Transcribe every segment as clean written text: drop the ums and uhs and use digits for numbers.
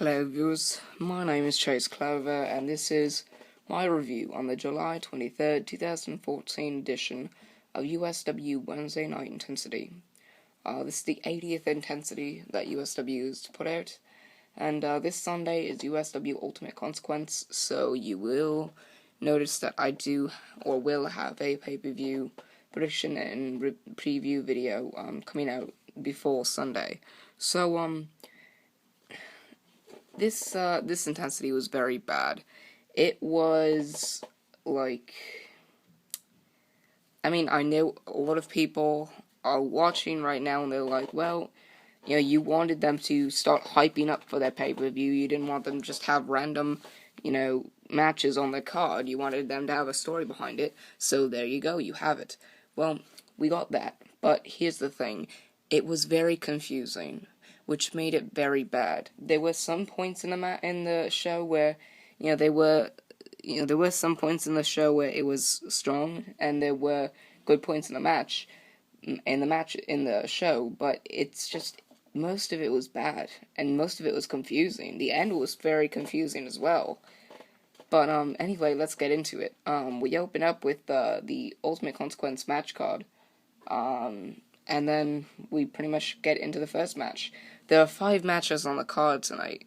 Hello viewers, my name is Chase Clover and this is my review on the July 23rd, 2014 edition of USW Wednesday Night Intensity. This is the 80th intensity that USW has put out, and this Sunday is USW Ultimate Consequence, so you will notice that I do or will have a pay-per-view prediction and preview video coming out before Sunday. So this intensity was very bad. It was like, I know a lot of people are watching right now and they're like, well, you wanted them to start hyping up for their pay-per-view. You didn't want them to just have random, matches on the card. You wanted them to have a story behind it. So there you go, you have it. Well, we got that. But here's the thing. It was very confusing, which made it very bad. There were some points in the show where, there were some points in the show where it was strong, and there were good points in the show, but it's just, most of it was bad, and most of it was confusing. The end was very confusing as well. But, anyway, let's get into it. We open up with, the Ultimate Consequence match card, and then we pretty much get into the first match. There are 5 matches on the card tonight.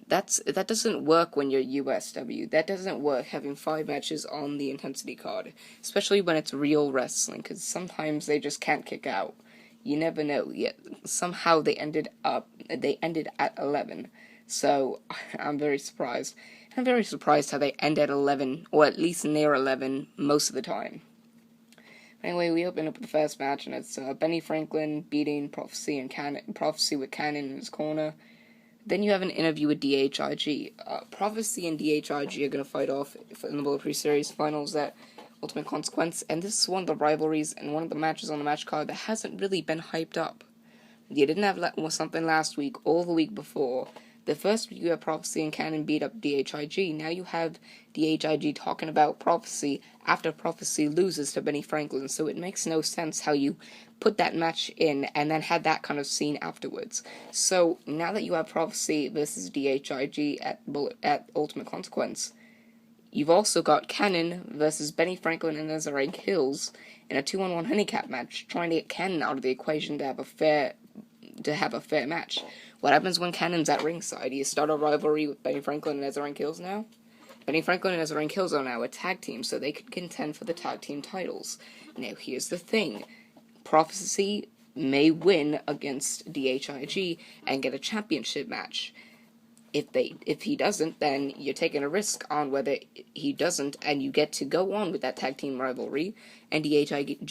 That doesn't work when you're USW. That doesn't work, having 5 matches on the intensity card, especially when it's real wrestling, because sometimes they just can't kick out. You never know. Yet somehow they ended at 11. So I'm very surprised. I'm very surprised how they end at 11, or at least near 11 most of the time. Anyway, we open up with the first match, and it's Benny Franklin beating Prophecy with Cannon in his corner. Then you have an interview with DHIG. Prophecy and DHIG are going to fight off in the Bulletproof Series finals at Ultimate Consequence, and this is one of the rivalries and one of the matches on the match card that hasn't really been hyped up. You didn't have something last week or the week before. The first week you have Prophecy and Cannon beat up DHIG. Now you have DHIG talking about Prophecy after Prophecy loses to Benny Franklin, so it makes no sense how you put that match in and then had that kind of scene afterwards. So now that you have Prophecy versus DHIG at Ultimate Consequence, you've also got Cannon versus Benny Franklin and Nazarene Hills in a 2-on-1 handicap match, trying to get Cannon out of the equation to have a fair match. What happens when Cannon's at ringside? Do you start a rivalry with Benny Franklin and Nazarene Hills now? Benny Franklin and Nazarene Hills are now a tag team, so they could contend for the tag team titles. Now, here's the thing. Prophecy may win against DHIG and get a championship match. If he doesn't, then you're taking a risk on whether he doesn't, and you get to go on with that tag team rivalry, and DHIG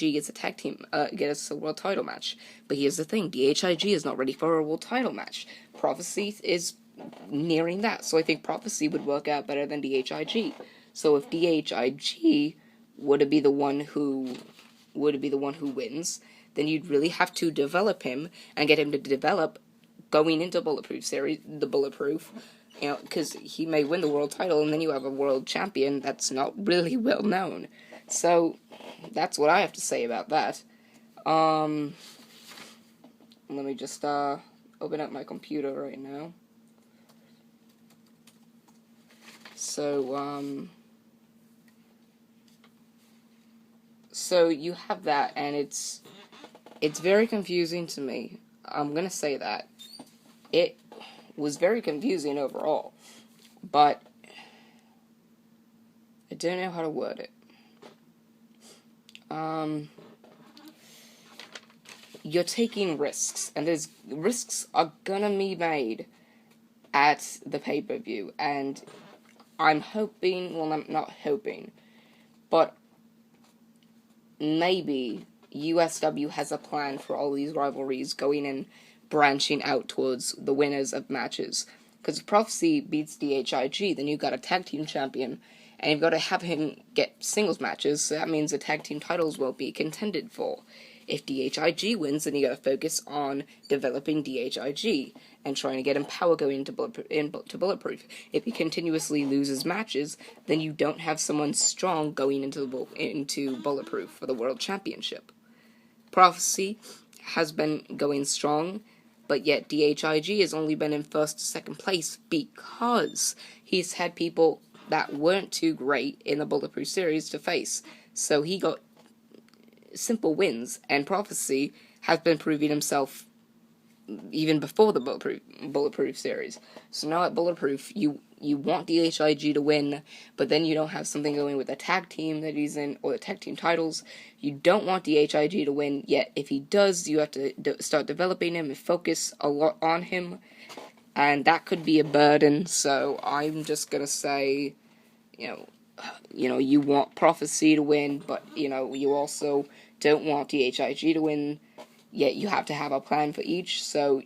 gets a world title match. But here's the thing, DHIG is not ready for a world title match. Prophecy is nearing that, so I think Prophecy would work out better than DHIG. So if DHIG would be the one who wins, then you'd really have to develop him and get him to develop going into the Bulletproof, because he may win the world title, and then you have a world champion that's not really well known. So, that's what I have to say about that. Let me just, open up my computer right now. So you have that, and it's very confusing to me. I'm gonna say that. It was very confusing overall, but I don't know how to word it. You're taking risks, and those risks are gonna be made at the pay-per-view, and I'm hoping, well, I'm not hoping, but maybe USW has a plan for all these rivalries going in, branching out towards the winners of matches. Because if Prophecy beats DHIG, then you've got a tag team champion, and you've got to have him get singles matches, so that means the tag team titles won't be contended for. If DHIG wins, then you got to focus on developing DHIG and trying to get him power going into Bulletproof. If he continuously loses matches, then you don't have someone strong going into Bulletproof for the World Championship. Prophecy has been going strong, but yet DHIG has only been in first to second place because he's had people that weren't too great in the Bulletproof series to face. So he got simple wins, and Prophecy has been proving himself even before the Bulletproof series. So now at Bulletproof, you want DHIG to win, but then you don't have something going with the tag team that he's in, or the tag team titles. You don't want DHIG to win, yet if he does, you have to start developing him and focus a lot on him, and that could be a burden. So I'm just gonna say, you want Prophecy to win, but you also don't want DHIG to win. Yet you have to have a plan for each, so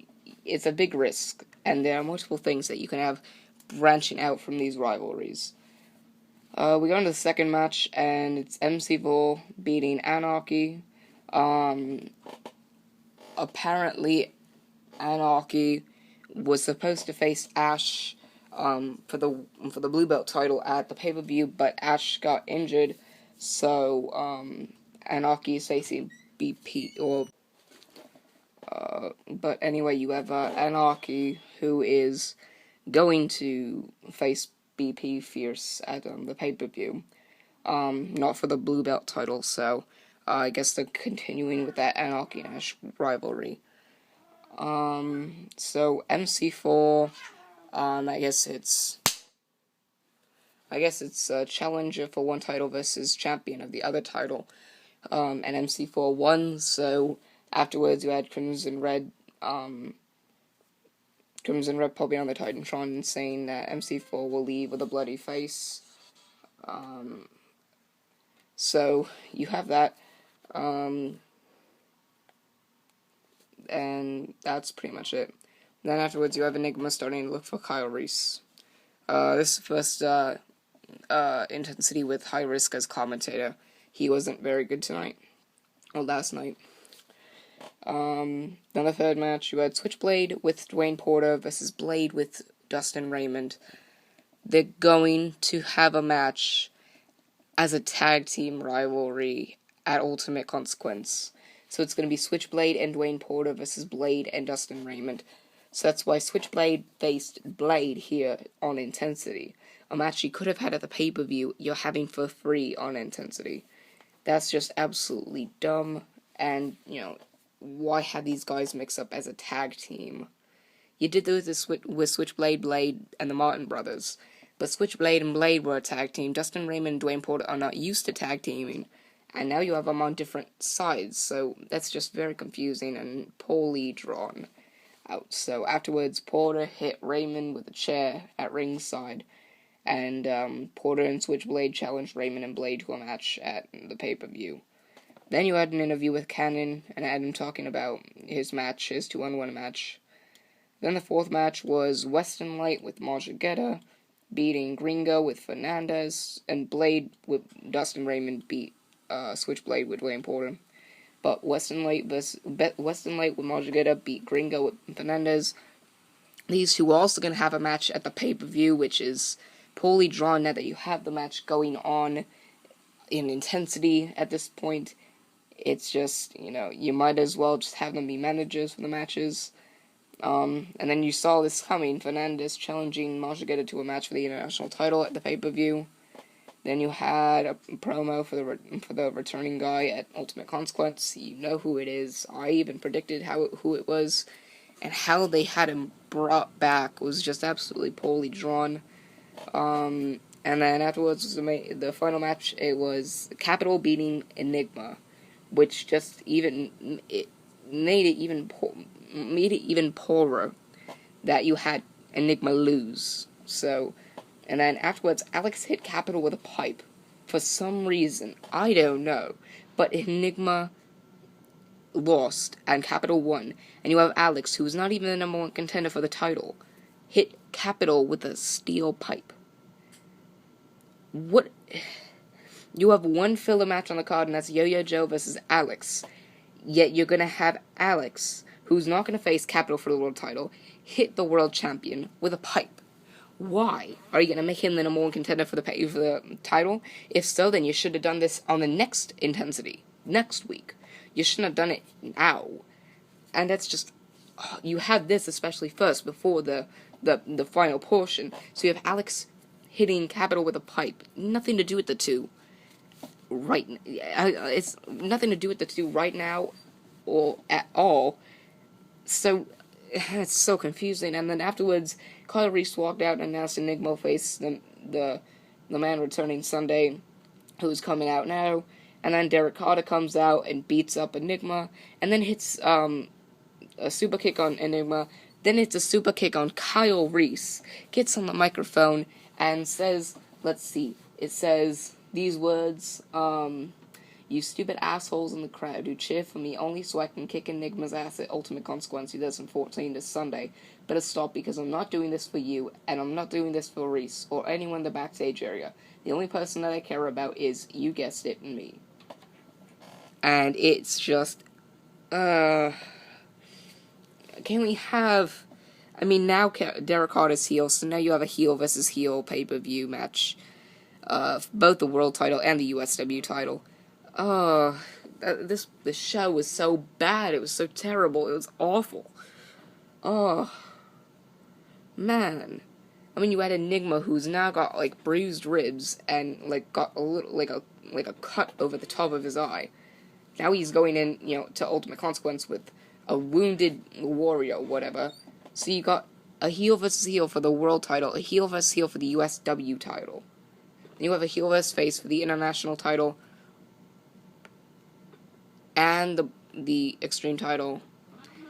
it's a big risk, and there are multiple things that you can have branching out from these rivalries. We go into the second match, and it's MC4 beating Anarchy. Apparently, Anarchy was supposed to face Ash for the Blue Belt title at the pay-per-view, but Ash got injured, so Anarchy is facing BP, but anyway, you have Anarchy, who is going to face BP Fierce at the pay-per-view. Not for the Blue Belt title, so I guess they're continuing with that Anarchy and Ash rivalry. So MC4, I guess it's a challenger for one title versus champion of the other title. And MC4 won, so afterwards, you had Crimson Red probably on the Titantron saying that MC4 will leave with a bloody face. So you have that. And that's pretty much it. Then afterwards, you have Enigma starting to look for Kyle Reese. This first intensity with High Risk as commentator. He wasn't very good tonight. Or last night. Then the third match, you had Switchblade with Dwayne Porter versus Blade with Dustin Raymond. They're going to have a match as a tag team rivalry at Ultimate Consequence. So it's going to be Switchblade and Dwayne Porter versus Blade and Dustin Raymond. So that's why Switchblade faced Blade here on Intensity. A match you could have had at the pay-per-view, you're having for free on Intensity. That's just absolutely dumb, and, why have these guys mix up as a tag team? You did this with Switchblade, Blade, and the Martin brothers, but Switchblade and Blade were a tag team. Dustin Raymond and Dwayne Porter are not used to tag teaming, and now you have them on different sides, so that's just very confusing and poorly drawn out. So afterwards, Porter hit Raymond with a chair at ringside, and Porter and Switchblade challenged Raymond and Blade to a match at the pay-per-view. Then you had an interview with Cannon and Adam talking about his 2-on-1 match. Then the fourth match was Western Light with Marjagetta beating Gringo with Fernandez, and Blade with Dustin Raymond beat Switchblade with Dwayne Porter. But Western Light with Marjagetta beat Gringo with Fernandez. These two are also going to have a match at the pay-per-view, which is poorly drawn now that you have the match going on in Intensity at this point. It's just, you might as well just have them be managers for the matches. And then you saw this coming, Fernandez challenging Marjagetta to a match for the international title at the pay-per-view. Then you had a promo for the returning guy at Ultimate Consequence. You know who it is. I even predicted who it was, and how they had him brought back was just absolutely poorly drawn. And then afterwards was the final match. It was Capital beating Enigma, which just made it even poorer that you had Enigma lose. So, and then afterwards, Alex hit Capital with a pipe for some reason. I don't know, but Enigma lost and Capital won, and you have Alex, who is not even the number one contender for the title, hit Capital with a steel pipe. What? You have one filler match on the card, and that's Yo-Yo Joe versus Alex. Yet you're going to have Alex, who's not going to face Capital for the world title, hit the world champion with a pipe. Why? Are you going to make him the number one contender for the title? If so, then you should have done this on the next Intensity, next week. You shouldn't have done it now. And that's just you have this especially first before the final portion. So you have Alex hitting Capital with a pipe. Nothing to do with the two. It's nothing to do with the two right now, or at all. So it's so confusing. And then afterwards, Kyle Reese walked out and announced Enigma faced the man returning Sunday, who's coming out now. And then Derek Carter comes out and beats up Enigma, and then hits a super kick on Enigma. Then it's a super kick on Kyle Reese. Gets on the microphone and says, let's see, it says these words, you stupid assholes in the crowd who cheer for me only so I can kick Enigma's ass at Ultimate Consequence 2014 this Sunday. Better stop, because I'm not doing this for you, and I'm not doing this for Reese, or anyone in the backstage area. The only person that I care about is, you guessed it, me. And it's just, can we have, I mean, now Derek Carter's heel, so now you have a heel versus heel pay-per-view match, both the world title and the USW title. This show was so bad, it was so terrible, it was awful. Man. I mean, you had Enigma, who's now got, like, bruised ribs, and, like, got a little, like a cut over the top of his eye. Now he's going in, to Ultimate Consequence with a wounded warrior, whatever. So you got a heel versus heel for the world title, a heel versus heel for the USW title. Then you have a heel versus face for the international title, and the Extreme title.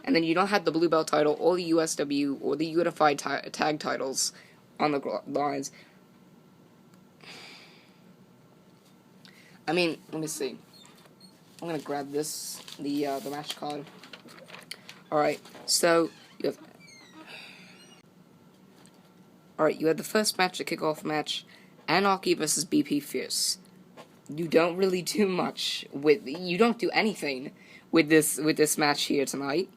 And then you don't have the Blue Belt title, or the USW, or the Unified Tag titles on the lines. I mean, let me see. I'm gonna grab the match card. Alright, so you have... Alright, you had the first match, the kickoff match, Anarchy versus BP Fierce. You don't really do much you don't do anything with this match here tonight.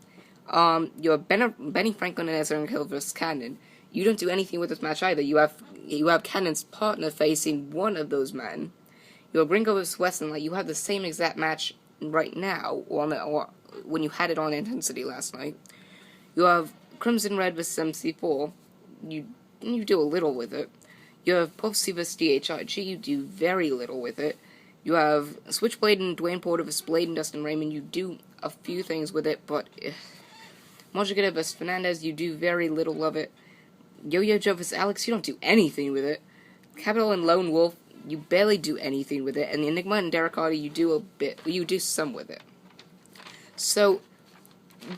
You have Benny Franklin and Ezra Hill versus Cannon. You don't do anything with this match either. You have Cannon's partner facing one of those men. You have Ringo versus Weston. Like, you have the same exact match right now, or when you had it on Intensity last night. You have Crimson Red versus MC4. You do a little with it. You have Puffy vs. DHIG. You do very little with it. You have Switchblade and Dwayne Porter vs. Blade and Dustin Raymond. You do a few things with it, but Mojigator vs. Fernandez. You do very little of it. Yo-Yo Joe vs. Alex. You don't do anything with it. Capital and Lone Wolf. You barely do anything with it. And the Enigma and Derek Carter. You do a bit. You do some with it. So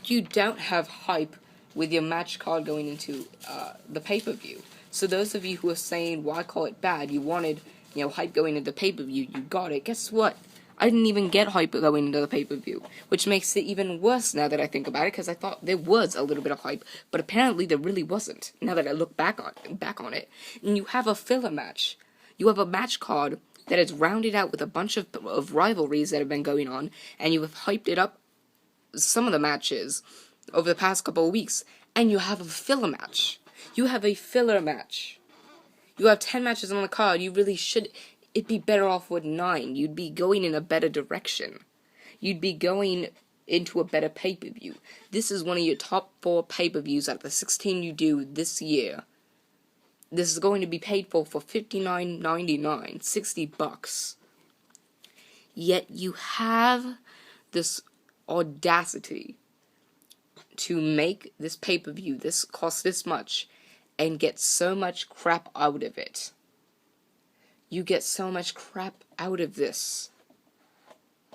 you don't have hype with your match card going into the pay-per-view. So those of you who are saying, why call it bad? You wanted, hype going into pay-per-view. You got it. Guess what? I didn't even get hype going into the pay-per-view, which makes it even worse now that I think about it, because I thought there was a little bit of hype, but apparently there really wasn't, now that I look back on it. And you have a filler match. You have a match card that is rounded out with a bunch of rivalries that have been going on, and you have hyped it up, some of the matches, over the past couple of weeks, and you have a filler match. You have a filler match. You have 10 matches on the card. You really should... It'd be better off with 9. You'd be going in a better direction. You'd be going into a better pay-per-view. This is one of your top 4 pay-per-views out of the 16 you do this year. This is going to be paid for $59.99, $60. Yet you have this audacity to make this pay-per-view, this cost this much, and get so much crap out of it. You get so much crap out of this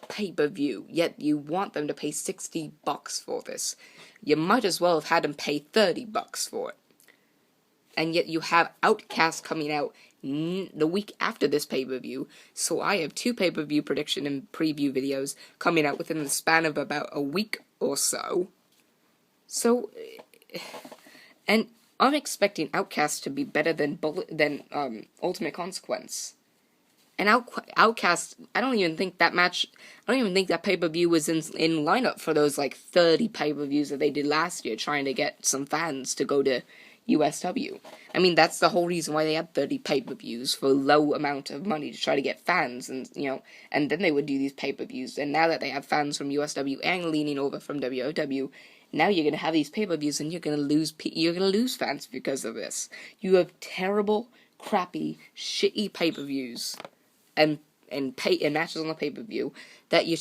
pay-per-view, yet you want them to pay $60 for this. You might as well have had them pay $30 for it. And yet you have Outcast coming out the week after this pay-per-view, so I have 2 pay-per-view prediction and preview videos coming out within the span of about a week or so. So, and I'm expecting Outcast to be better than Ultimate Consequence. And Outcast, I don't even think that pay-per-view was in lineup for those, 30 pay-per-views that they did last year, trying to get some fans to go to USW. I mean, that's the whole reason why they had 30 pay-per-views for a low amount of money, to try to get fans, and, and then they would do these pay-per-views. And now that they have fans from USW and leaning over from WOW, Now you're gonna have these pay-per-views, and you're gonna lose fans because of this. You have terrible, crappy, shitty pay-per-views, and matches on the pay-per-view that you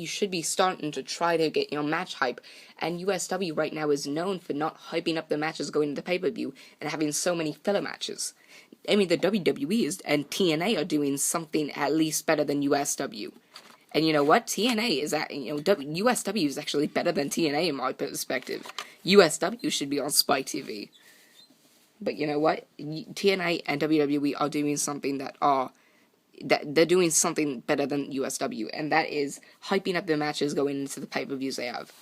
should be starting to try to get match hype. And USW right now is known for not hyping up the matches going into the pay-per-view and having so many filler matches. I mean, the WWE and TNA are doing something at least better than USW. And you know what? TNA is USW is actually better than TNA in my perspective. USW should be on Spike TV. But you know what? TNA and WWE are doing something that they're doing something better than USW, and that is hyping up the matches going into the pay-per-views they have.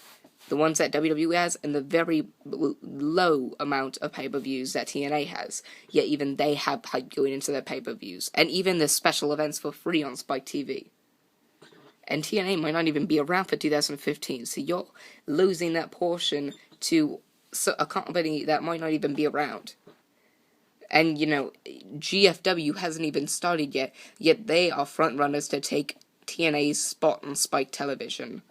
The ones that WWE has, and the very low amount of pay-per-views that TNA has. Yet even they have hype going into their pay-per-views, and even the special events for free on Spike TV. And TNA might not even be around for 2015, so you're losing that portion to a company that might not even be around. And, GFW hasn't even started yet they are frontrunners to take TNA's spot on Spike Television.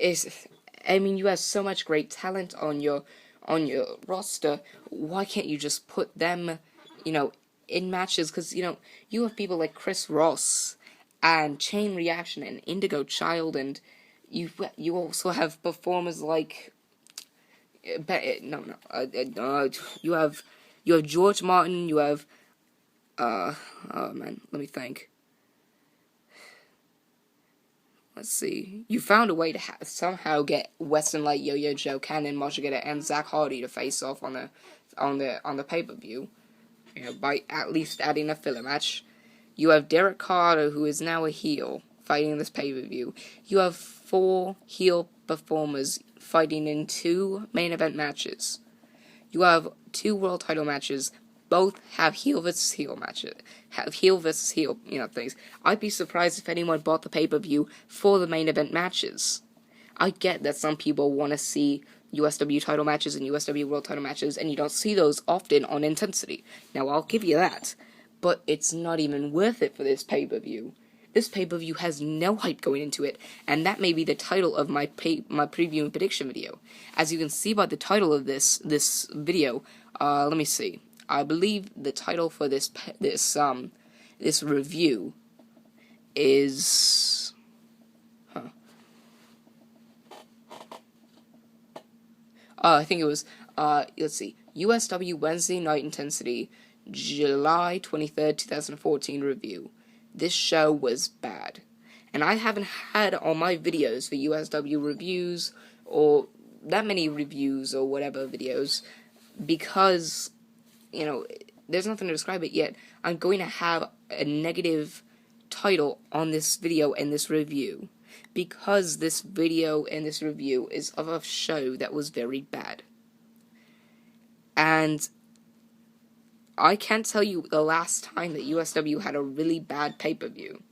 You have so much great talent on your roster. Why can't you just put them, in matches? Because, you have people like Chris Ross and Chain Reaction and Indigo Child, and you also have performers like... you have George Martin, you have, oh man, let me think. Let's see. You found a way to somehow get Western Light, Yo-Yo Joe, Cannon, Marsha Gator, and Zach Hardy to face off on the pay-per-view, by at least adding a filler match. You have Derek Carter, who is now a heel, fighting in this pay-per-view. You have 4 heel performers fighting in 2 main event matches. You have 2 world title matches. Both have heel versus heel matches. Have heel versus heel, things. I'd be surprised if anyone bought the pay-per-view for the main event matches. I get that some people want to see USW title matches and USW world title matches, and you don't see those often on Intensity. Now, I'll give you that. But it's not even worth it for this pay-per-view. This pay-per-view has no hype going into it, and that may be the title of my preview and prediction video. As you can see by the title of this video, let me see. I believe the title for this review is... I think it was, let's see, USW Wednesday Night Intensity, July 23rd, 2014 review. This show was bad. And I haven't had on my videos for USW reviews, or that many reviews, or whatever videos, because, there's nothing to describe it yet. I'm going to have a negative title on this video and this review, because this video and this review is of a show that was very bad. And I can't tell you the last time that USW had a really bad pay-per-view.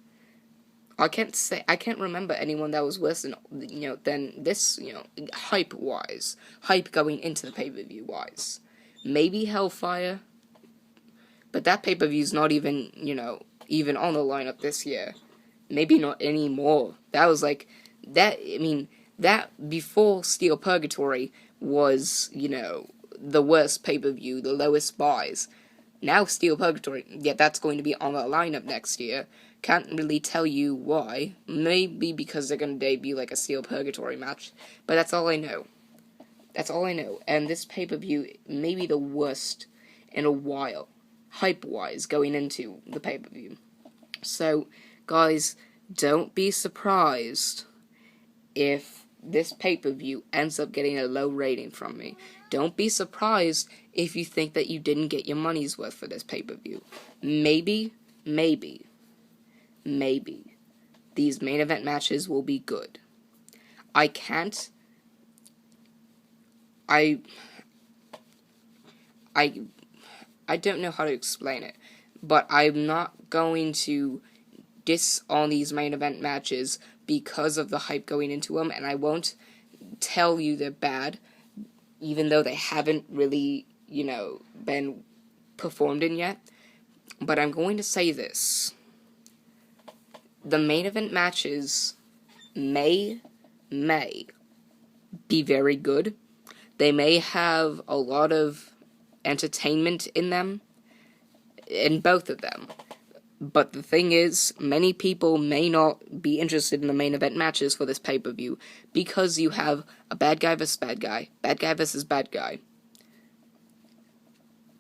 I can't remember anyone that was worse than this, hype-wise. Hype going into the pay-per-view wise. Maybe Hellfire, but that pay-per-view's not even, even on the lineup this year. Maybe not anymore. That was that before Steel Purgatory was, the worst pay-per-view, the lowest buys. Now Steel Purgatory, that's going to be on the lineup next year. Can't really tell you why. Maybe because they're going to debut a Steel Purgatory match. But that's all I know. That's all I know. And this pay-per-view may be the worst in a while, hype-wise, going into the pay-per-view. So, guys, don't be surprised if this pay-per-view ends up getting a low rating from me. Don't be surprised if you think that you didn't get your money's worth for this pay-per-view. Maybe, these main event matches will be good. I don't know how to explain it, but I'm not going to diss on these main event matches because of the hype going into them, and I won't tell you they're bad, even though they haven't really, been performed in yet. But I'm going to say this. The main event matches may be very good. They may have a lot of entertainment in them, in both of them. But the thing is, many people may not be interested in the main event matches for this pay-per-view because you have a bad guy versus bad guy versus bad guy.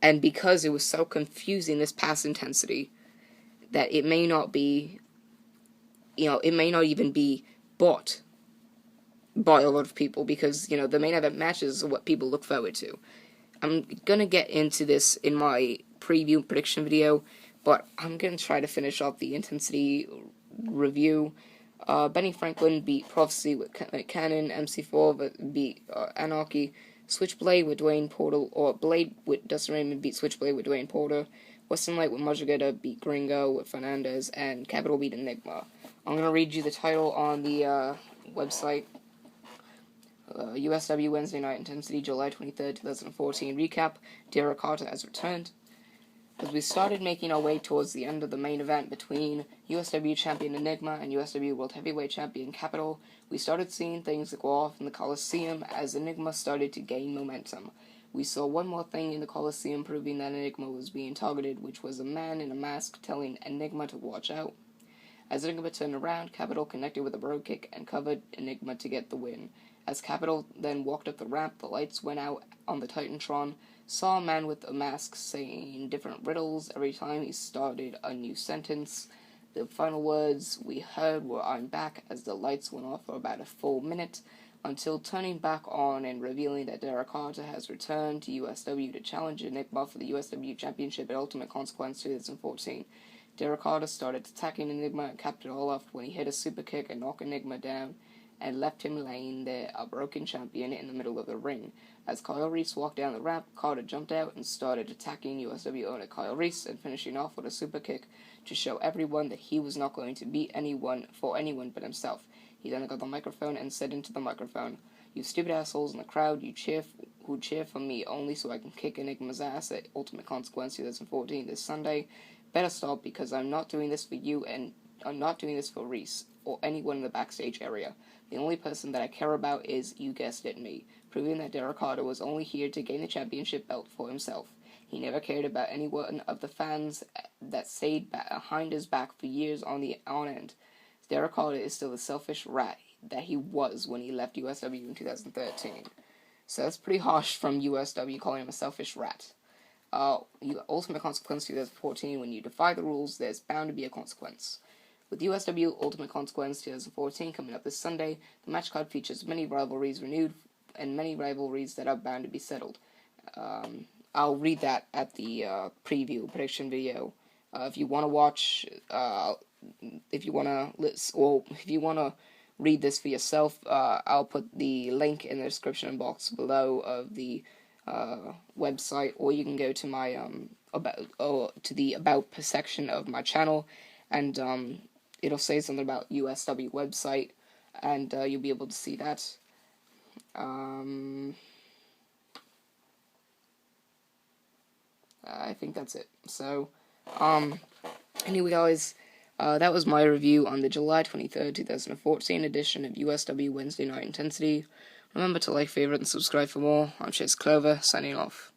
And because it was so confusing, this past intensity, that it may not be, it may not even be bought by a lot of people because, the main event matches are what people look forward to. I'm gonna get into this in my preview prediction video, but I'm going to try to finish off the intensity review. Benny Franklin beat Prophecy with Cannon, MC4 beat Anarchy, Switchblade with Dwayne Porter, or Blade with Dustin Raymond beat Switchblade with Dwayne Porter, Western Light with Majigeta beat Gringo with Fernandez, and Capital beat Enigma. I'm going to read you the title on the website. USW Wednesday Night Intensity, July 23rd, 2014 recap. Derek Carter has returned. As we started making our way towards the end of the main event between USW Champion Enigma and USW World Heavyweight Champion Capital, we started seeing things go off in the Coliseum as Enigma started to gain momentum. We saw one more thing in the Coliseum proving that Enigma was being targeted, which was a man in a mask telling Enigma to watch out. As Enigma turned around, Capital connected with a bro kick and covered Enigma to get the win. As Capital then walked up the ramp, the lights went out on the Titantron. Saw a man with a mask saying different riddles every time he started a new sentence. The final words we heard were "I'm back" as the lights went off for about a full minute, until turning back on and revealing that Derek Carter has returned to USW to challenge Enigma for the USW Championship at Ultimate Consequence 2014. Derek Carter started attacking Enigma and capped it all off when he hit a super kick and knocked Enigma down, and left him laying there, a broken champion, in the middle of the ring. As Kyle Reese walked down the ramp, Carter jumped out and started attacking USW owner Kyle Reese and finishing off with a super kick to show everyone that he was not going to beat anyone but himself. He then got the microphone and said into the microphone, "You stupid assholes in the crowd, who cheer for me only so I can kick Enigma's ass at Ultimate Consequence 2014 this Sunday, better stop, because I'm not doing this for you and I'm not doing this for Reese or anyone in the backstage area. The only person that I care about is, you guessed it, me," proving that Derek Carter was only here to gain the championship belt for himself. He never cared about any one of the fans that stayed behind his back for years on end. Derek Carter is still the selfish rat that he was when he left USW in 2013. So that's pretty harsh from USW calling him a selfish rat. Ultimate Consequence 2014, when you defy the rules, there's bound to be a consequence. With USW Ultimate Consequence 2014 coming up this Sunday, the match card features many rivalries renewed and many rivalries that are bound to be settled. I'll read that at the preview prediction video. If you want to watch, if you want to listen, or if you want to read this for yourself, I'll put the link in the description box below of the website, or you can go to my to the about section of my channel, and it'll say something about USW website, and you'll be able to see that. I think that's it. So, anyway, guys, that was my review on the July 23rd, 2014 edition of USW Wednesday Night Intensity. Remember to like, favorite, and subscribe for more. I'm Chase Clover, signing off.